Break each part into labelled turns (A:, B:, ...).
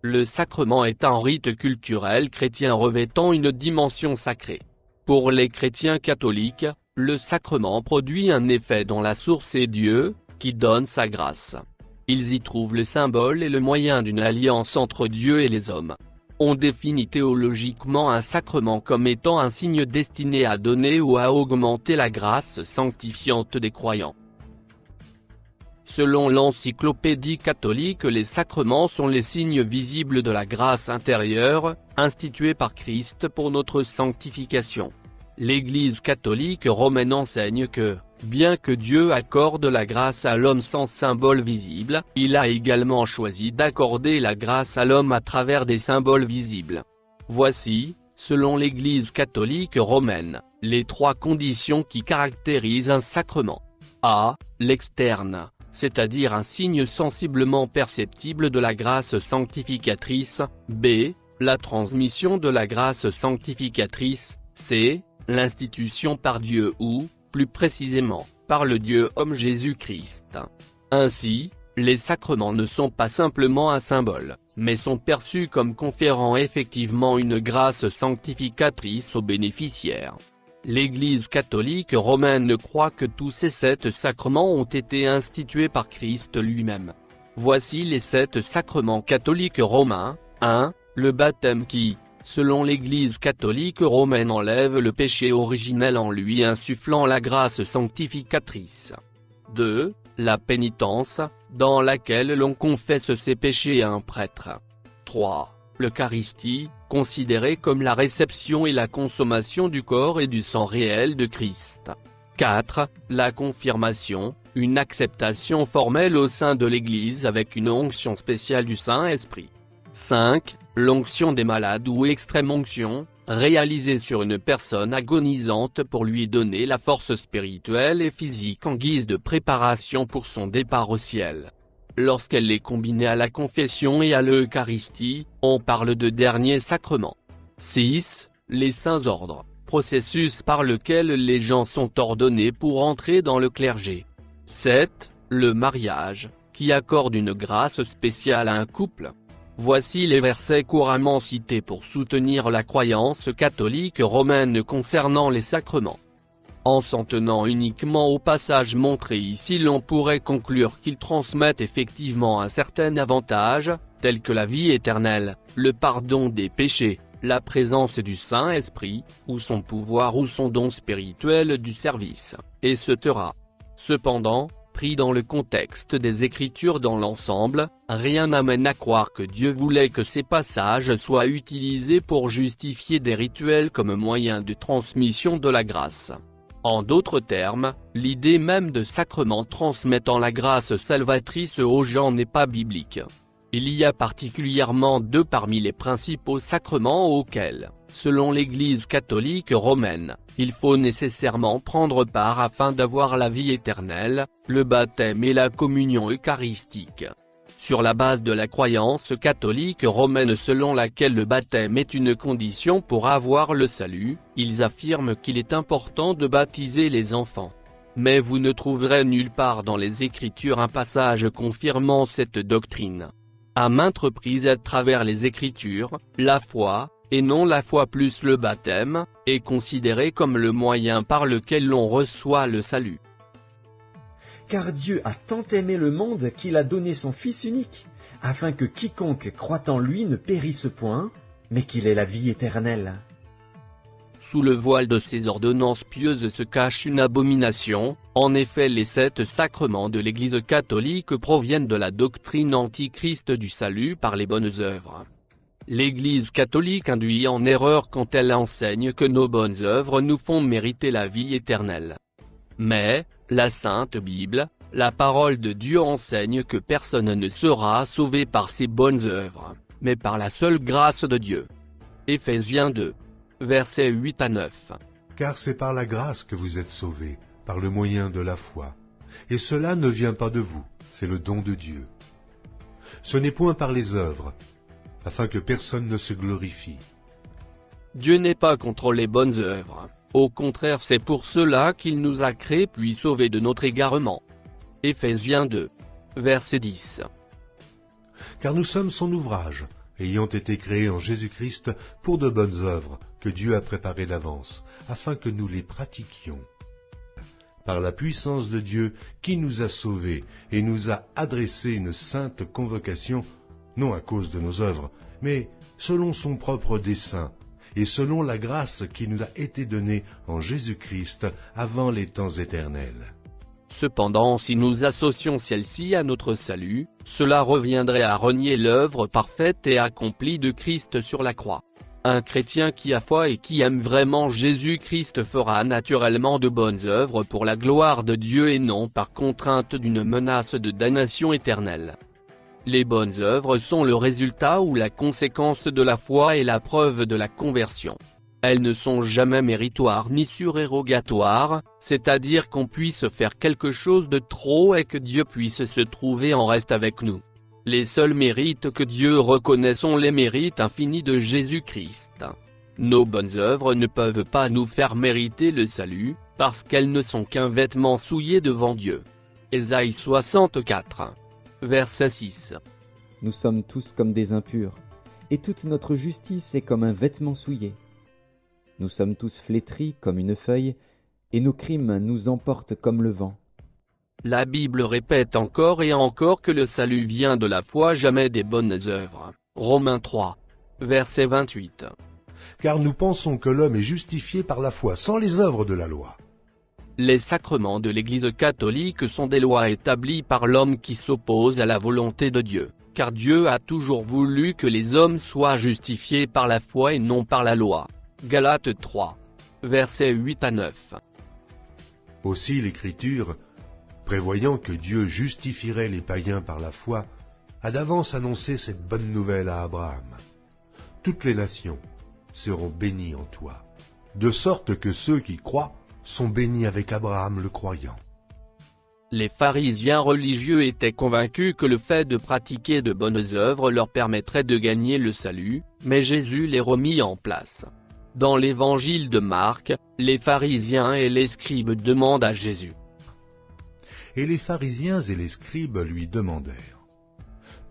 A: le sacrement est un rite culturel chrétien revêtant une dimension sacrée. Pour les chrétiens catholiques, le sacrement produit un effet dont la source est Dieu, qui donne sa grâce. Ils y trouvent le symbole et le moyen d'une alliance entre Dieu et les hommes. On définit théologiquement un sacrement comme étant un signe destiné à donner ou à augmenter la grâce sanctifiante des croyants. Selon l'Encyclopédie catholique, les sacrements sont les signes visibles de la grâce intérieure, institués par Christ pour notre sanctification. L'Église catholique romaine enseigne que, bien que Dieu accorde la grâce à l'homme sans symbole visible, il a également choisi d'accorder la grâce à l'homme à travers des symboles visibles. Voici, selon l'Église catholique romaine, les 3 conditions qui caractérisent un sacrement. A. L'externe, c'est-à-dire un signe sensiblement perceptible de la grâce sanctificatrice. B. La transmission de la grâce sanctificatrice. C. L'institution par Dieu ou, plus précisément, par le Dieu-homme Jésus-Christ. Ainsi, les sacrements ne sont pas simplement un symbole, mais sont perçus comme conférant effectivement une grâce sanctificatrice aux bénéficiaires. L'Église catholique romaine croit que tous ces 7 sacrements ont été institués par Christ lui-même. Voici les 7 sacrements catholiques romains. 1. Le baptême qui, selon l'Église catholique romaine, enlève le péché originel en lui insufflant la grâce sanctificatrice. 2. La pénitence, dans laquelle l'on confesse ses péchés à un prêtre. 3. L'Eucharistie, considérée comme la réception et la consommation du corps et du sang réel de Christ. 4. La confirmation, une acceptation formelle au sein de l'Église avec une onction spéciale du Saint-Esprit. 5. L'onction des malades ou extrême onction, réalisée sur une personne agonisante pour lui donner la force spirituelle et physique en guise de préparation pour son départ au ciel. Lorsqu'elle est combinée à la confession et à l'Eucharistie, on parle de dernier sacrement. 6. Les saints ordres, processus par lequel les gens sont ordonnés pour entrer dans le clergé. 7. Le mariage, qui accorde une grâce spéciale à un couple. Voici les versets couramment cités pour soutenir la croyance catholique romaine concernant les sacrements. En s'en tenant uniquement au passage montré ici, l'on pourrait conclure qu'ils transmettent effectivement un certain avantage, tel que la vie éternelle, le pardon des péchés, la présence du Saint-Esprit, ou son pouvoir ou son don spirituel du service, etc. Cependant, pris dans le contexte des Écritures dans l'ensemble, rien n'amène à croire que Dieu voulait que ces passages soient utilisés pour justifier des rituels comme moyen de transmission de la grâce. En d'autres termes, l'idée même de sacrement transmettant la grâce salvatrice aux gens n'est pas biblique. Il y a particulièrement 2 parmi les principaux sacrements auxquels, selon l'Église catholique romaine, il faut nécessairement prendre part afin d'avoir la vie éternelle, le baptême et la communion eucharistique. Sur la base de la croyance catholique romaine selon laquelle le baptême est une condition pour avoir le salut, ils affirment qu'il est important de baptiser les enfants. Mais vous ne trouverez nulle part dans les Écritures un passage confirmant cette doctrine. À maintes reprises à travers les Écritures, la foi, et non la foi plus le baptême, est considérée comme le moyen par lequel l'on reçoit le salut.
B: Car Dieu a tant aimé le monde qu'il a donné son Fils unique, afin que quiconque croit en lui ne périsse point, mais qu'il ait la vie éternelle.
A: Sous le voile de ces ordonnances pieuses se cache une abomination. En effet, les 7 sacrements de l'Église catholique proviennent de la doctrine antichrist du salut par les bonnes œuvres. L'Église catholique induit en erreur quand elle enseigne que nos bonnes œuvres nous font mériter la vie éternelle. Mais, la Sainte Bible, la parole de Dieu enseigne que personne ne sera sauvé par ses bonnes œuvres, mais par la seule grâce de Dieu. Éphésiens 2. Versets 8 à 9.
C: Car c'est par la grâce que vous êtes sauvés, par le moyen de la foi. Et cela ne vient pas de vous, c'est le don de Dieu. Ce n'est point par les œuvres, afin que personne ne se glorifie.
A: Dieu n'est pas contre les bonnes œuvres, au contraire c'est pour cela qu'il nous a créés puis sauvés de notre égarement. Éphésiens 2. Verset 10.
C: Car nous sommes son ouvrage, ayant été créés en Jésus-Christ pour de bonnes œuvres que Dieu a préparées d'avance, afin que nous les pratiquions. Par la puissance de Dieu qui nous a sauvés et nous a adressé une sainte convocation, non à cause de nos œuvres, mais selon son propre dessein, et selon la grâce qui nous a été donnée en Jésus-Christ avant les temps éternels.
A: Cependant, si nous associons celle-ci à notre salut, cela reviendrait à renier l'œuvre parfaite et accomplie de Christ sur la croix. Un chrétien qui a foi et qui aime vraiment Jésus-Christ fera naturellement de bonnes œuvres pour la gloire de Dieu et non par contrainte d'une menace de damnation éternelle. Les bonnes œuvres sont le résultat ou la conséquence de la foi et la preuve de la conversion. Elles ne sont jamais méritoires ni surérogatoires, c'est-à-dire qu'on puisse faire quelque chose de trop et que Dieu puisse se trouver en reste avec nous. Les seuls mérites que Dieu reconnaît sont les mérites infinis de Jésus-Christ. Nos bonnes œuvres ne peuvent pas nous faire mériter le salut, parce qu'elles ne sont qu'un vêtement souillé devant Dieu. Ésaïe 64. Verset 6.
D: Nous sommes tous comme des impurs, et toute notre justice est comme un vêtement souillé. Nous sommes tous flétris comme une feuille, et nos crimes nous emportent comme le vent.
A: La Bible répète encore et encore que le salut vient de la foi, jamais des bonnes œuvres. Romains 3. Verset 28.
C: Car nous pensons que l'homme est justifié par la foi sans les œuvres de la loi.
A: Les sacrements de l'Église catholique sont des lois établies par l'homme qui s'oppose à la volonté de Dieu, car Dieu a toujours voulu que les hommes soient justifiés par la foi et non par la loi. Galates 3. Versets 8 à 9.
C: Aussi l'Écriture, prévoyant que Dieu justifierait les païens par la foi, a d'avance annoncé cette bonne nouvelle à Abraham. Toutes les nations seront bénies en toi, de sorte que ceux qui croient sont bénis avec Abraham le croyant.
A: Les pharisiens religieux étaient convaincus que le fait de pratiquer de bonnes œuvres leur permettrait de gagner le salut, mais Jésus les remit en place. Dans l'évangile de Marc, les pharisiens et les scribes demandent à Jésus.
C: Et les pharisiens et les scribes lui demandèrent :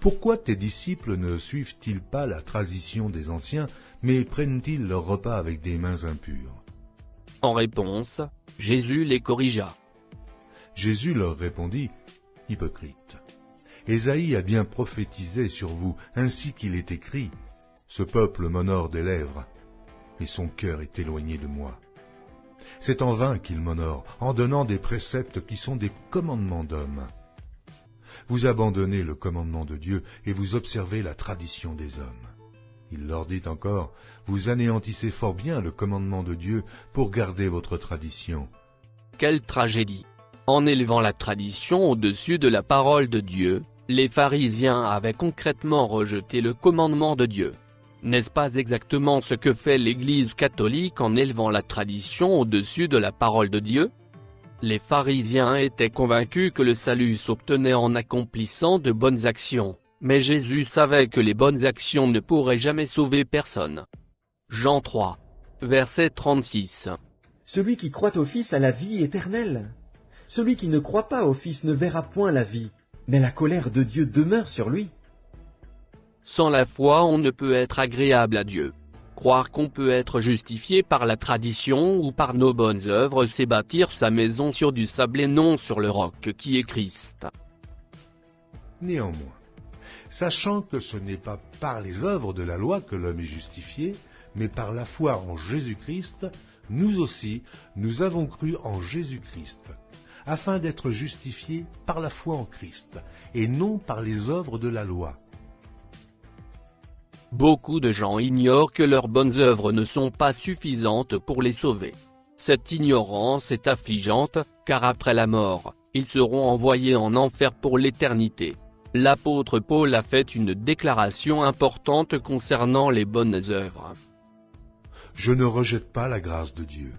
C: Pourquoi tes disciples ne suivent-ils pas la tradition des anciens, mais prennent-ils leur repas avec des mains impures ?
A: En réponse, Jésus les corrigea.
C: Jésus leur répondit : Hypocrites, Ésaïe a bien prophétisé sur vous, ainsi qu'il est écrit : Ce peuple m'honore des lèvres, mais son cœur est éloigné de moi. C'est en vain qu'il m'honore, en donnant des préceptes qui sont des commandements d'hommes. Vous abandonnez le commandement de Dieu et vous observez la tradition des hommes. Il leur dit encore : Vous anéantissez fort bien le commandement de Dieu pour garder votre tradition.
A: Quelle tragédie! En élevant la tradition au-dessus de la parole de Dieu, les pharisiens avaient concrètement rejeté le commandement de Dieu. N'est-ce pas exactement ce que fait l'Église catholique en élevant la tradition au-dessus de la parole de Dieu? Les pharisiens étaient convaincus que le salut s'obtenait en accomplissant de bonnes actions, mais Jésus savait que les bonnes actions ne pourraient jamais sauver personne. Jean 3. Verset 36.
B: Celui qui croit au Fils a la vie éternelle. Celui qui ne croit pas au Fils ne verra point la vie, mais la colère de Dieu demeure sur lui.
A: Sans la foi, on ne peut être agréable à Dieu. Croire qu'on peut être justifié par la tradition ou par nos bonnes œuvres, c'est bâtir sa maison sur du sable et non sur le roc qui est Christ.
C: Néanmoins, sachant que ce n'est pas par les œuvres de la loi que l'homme est justifié, mais par la foi en Jésus-Christ, nous aussi, nous avons cru en Jésus-Christ, afin d'être justifiés par la foi en Christ, et non par les œuvres de la loi.
A: Beaucoup de gens ignorent que leurs bonnes œuvres ne sont pas suffisantes pour les sauver. Cette ignorance est affligeante, car après la mort, ils seront envoyés en enfer pour l'éternité. L'apôtre Paul a fait une déclaration importante concernant les bonnes œuvres.
C: Je ne rejette pas la grâce de Dieu,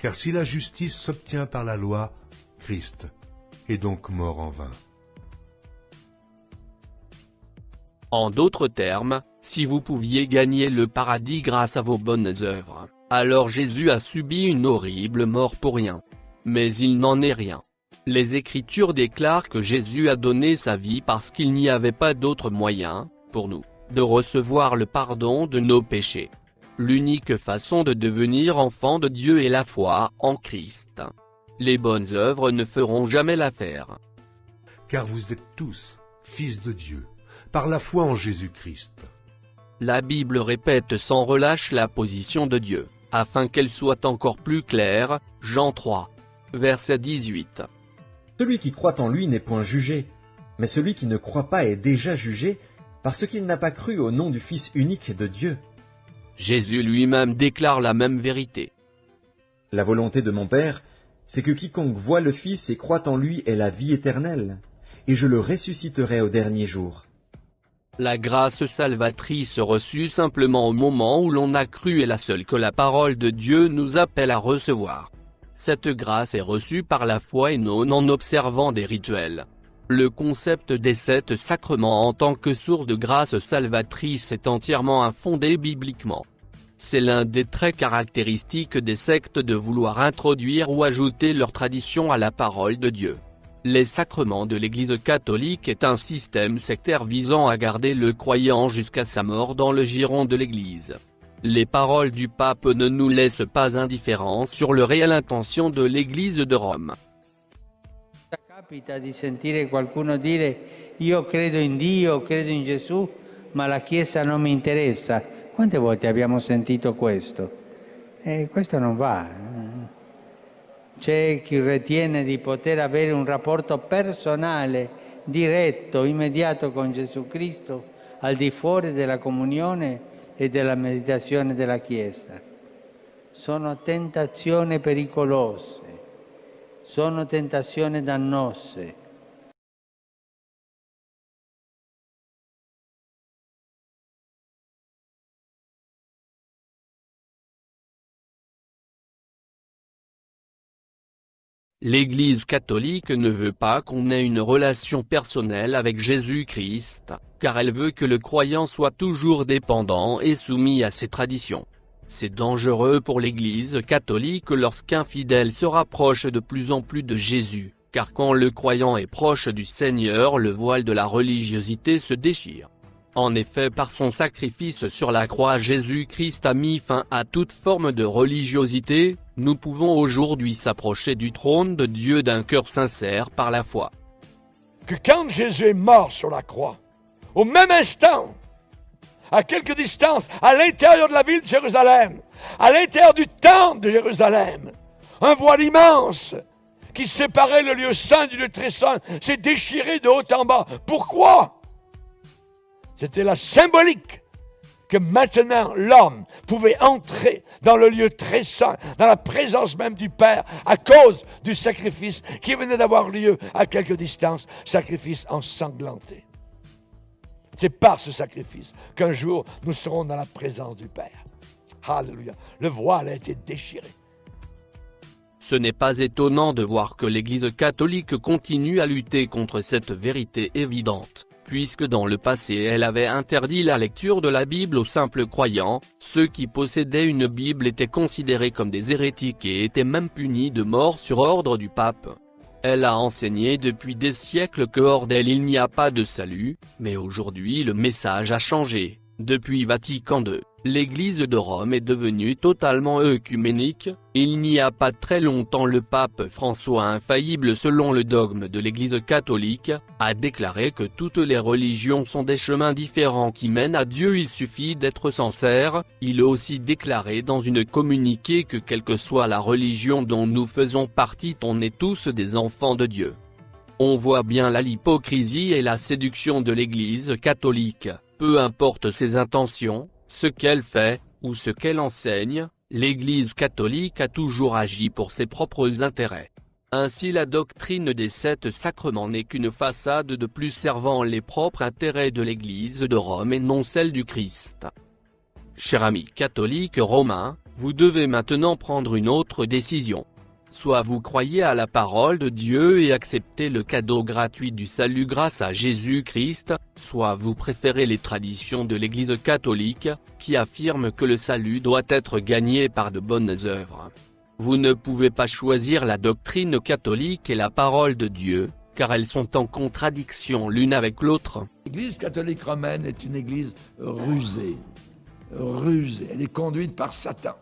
C: car si la justice s'obtient par la loi, Christ est donc mort en vain.
A: En d'autres termes, si vous pouviez gagner le paradis grâce à vos bonnes œuvres, alors Jésus a subi une horrible mort pour rien. Mais il n'en est rien. Les Écritures déclarent que Jésus a donné sa vie parce qu'il n'y avait pas d'autre moyen, pour nous, de recevoir le pardon de nos péchés. L'unique façon de devenir enfant de Dieu est la foi en Christ. Les bonnes œuvres ne feront jamais l'affaire.
C: Car vous êtes tous fils de Dieu, par la foi en Jésus-Christ.
A: La Bible répète sans relâche la position de Dieu, afin qu'elle soit encore plus claire, Jean 3, verset 18.
B: Celui qui croit en lui n'est point jugé, mais celui qui ne croit pas est déjà jugé, parce qu'il n'a pas cru au nom du Fils unique de Dieu.
A: Jésus lui-même déclare la même vérité.
B: La volonté de mon Père, c'est que quiconque voit le Fils et croit en lui ait la vie éternelle, et je le ressusciterai au dernier jour.
A: La grâce salvatrice reçue simplement au moment où l'on a cru est la seule que la parole de Dieu nous appelle à recevoir. Cette grâce est reçue par la foi et non en observant des rituels. Le concept des 7 sacrements en tant que source de grâce salvatrice est entièrement infondé bibliquement. C'est l'un des traits caractéristiques des sectes de vouloir introduire ou ajouter leur tradition à la parole de Dieu. Les sacrements de l'Église catholique est un système sectaire visant à garder le croyant jusqu'à sa mort dans le giron de l'Église. Les paroles du pape ne nous laissent pas indifférents sur la réelle intention de l'Église de Rome.
E: Capita di sentire qualcuno dire io credo in Dio, credo in Gesù, ma la Chiesa non mi interessa. Quante volte abbiamo sentito questo? Questo non va. C'è chi ritiene di poter avere un rapporto personale, diretto, immediato con Gesù Cristo, al di fuori della comunione e della meditazione della Chiesa. Sono tentazioni pericolose, sono tentazioni dannose.
A: L'Église catholique ne veut pas qu'on ait une relation personnelle avec Jésus-Christ, car elle veut que le croyant soit toujours dépendant et soumis à ses traditions. C'est dangereux pour l'Église catholique lorsqu'un fidèle se rapproche de plus en plus de Jésus, car quand le croyant est proche du Seigneur, le voile de la religiosité se déchire. En effet, par son sacrifice sur la croix, Jésus-Christ a mis fin à toute forme de religiosité. Nous pouvons aujourd'hui s'approcher du trône de Dieu d'un cœur sincère par la foi.
F: Que quand Jésus est mort sur la croix, au même instant, à quelque distance, à l'intérieur de la ville de Jérusalem, à l'intérieur du temple de Jérusalem, un voile immense qui séparait le lieu saint du lieu très saint s'est déchiré de haut en bas. Pourquoi? C'était la symbolique que maintenant l'homme pouvait entrer dans le lieu très saint, dans la présence même du Père, à cause du sacrifice qui venait d'avoir lieu à quelque distance, sacrifice ensanglanté. C'est par ce sacrifice qu'un jour nous serons dans la présence du Père. Alléluia. Le voile a été déchiré.
A: Ce n'est pas étonnant de voir que l'Église catholique continue à lutter contre cette vérité évidente, puisque dans le passé elle avait interdit la lecture de la Bible aux simples croyants. Ceux qui possédaient une Bible étaient considérés comme des hérétiques et étaient même punis de mort sur ordre du pape. Elle a enseigné depuis des siècles que hors d'elle il n'y a pas de salut, mais aujourd'hui le message a changé. Depuis Vatican II, l'Église de Rome est devenue totalement œcuménique. Il n'y a pas très longtemps, le pape François, infaillible selon le dogme de l'Église catholique, a déclaré que toutes les religions sont des chemins différents qui mènent à Dieu, il suffit d'être sincère. Il a aussi déclaré dans une communiqué que quelle que soit la religion dont nous faisons partie, on est tous des enfants de Dieu. On voit bien là l'hypocrisie et la séduction de l'Église catholique. Peu importe ses intentions, ce qu'elle fait, ou ce qu'elle enseigne, l'Église catholique a toujours agi pour ses propres intérêts. Ainsi la doctrine des 7 sacrements n'est qu'une façade de plus servant les propres intérêts de l'Église de Rome et non celle du Christ. Chers amis catholiques romains, vous devez maintenant prendre une autre décision. Soit vous croyez à la parole de Dieu et acceptez le cadeau gratuit du salut grâce à Jésus-Christ, soit vous préférez les traditions de l'Église catholique, qui affirment que le salut doit être gagné par de bonnes œuvres. Vous ne pouvez pas choisir la doctrine catholique et la parole de Dieu, car elles sont en contradiction l'une avec l'autre.
F: L'Église catholique romaine est une église rusée, rusée. Elle est conduite par Satan.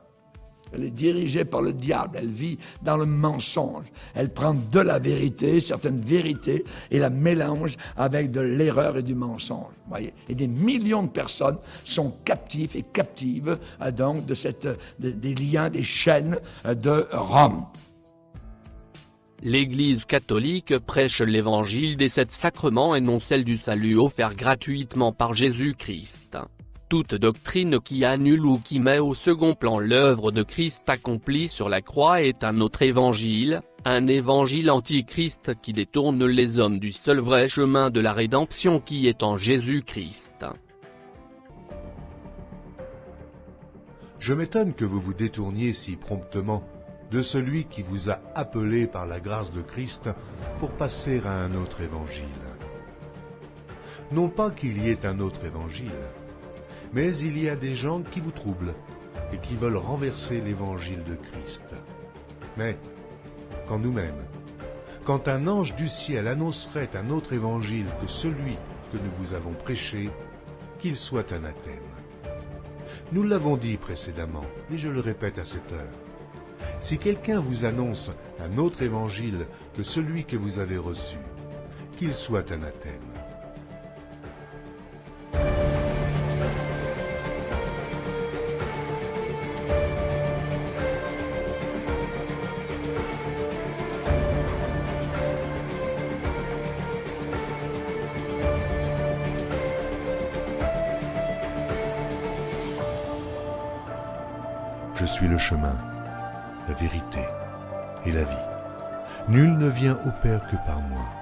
F: Elle est dirigée par le diable, elle vit dans le mensonge. Elle prend de la vérité, certaines vérités, et la mélange avec de l'erreur et du mensonge. Voyez. Et des millions de personnes sont captifs et captives donc des liens, des chaînes de Rome.
A: L'Église catholique prêche l'évangile des 7 sacrements et non celle du salut offert gratuitement par Jésus-Christ. Toute doctrine qui annule ou qui met au second plan l'œuvre de Christ accomplie sur la croix est un autre évangile, un évangile antichrist qui détourne les hommes du seul vrai chemin de la rédemption qui est en Jésus-Christ.
C: Je m'étonne que vous vous détourniez si promptement de celui qui vous a appelé par la grâce de Christ pour passer à un autre évangile. Non pas qu'il y ait un autre évangile, mais il y a des gens qui vous troublent et qui veulent renverser l'évangile de Christ. Mais, quand nous-mêmes, quand un ange du ciel annoncerait un autre évangile que celui que nous vous avons prêché, qu'il soit anathème. Nous l'avons dit précédemment, et je le répète à cette heure. Si quelqu'un vous annonce un autre évangile que celui que vous avez reçu, qu'il soit anathème.
G: Je suis le chemin, la vérité et la vie. Nul ne vient au Père que par moi.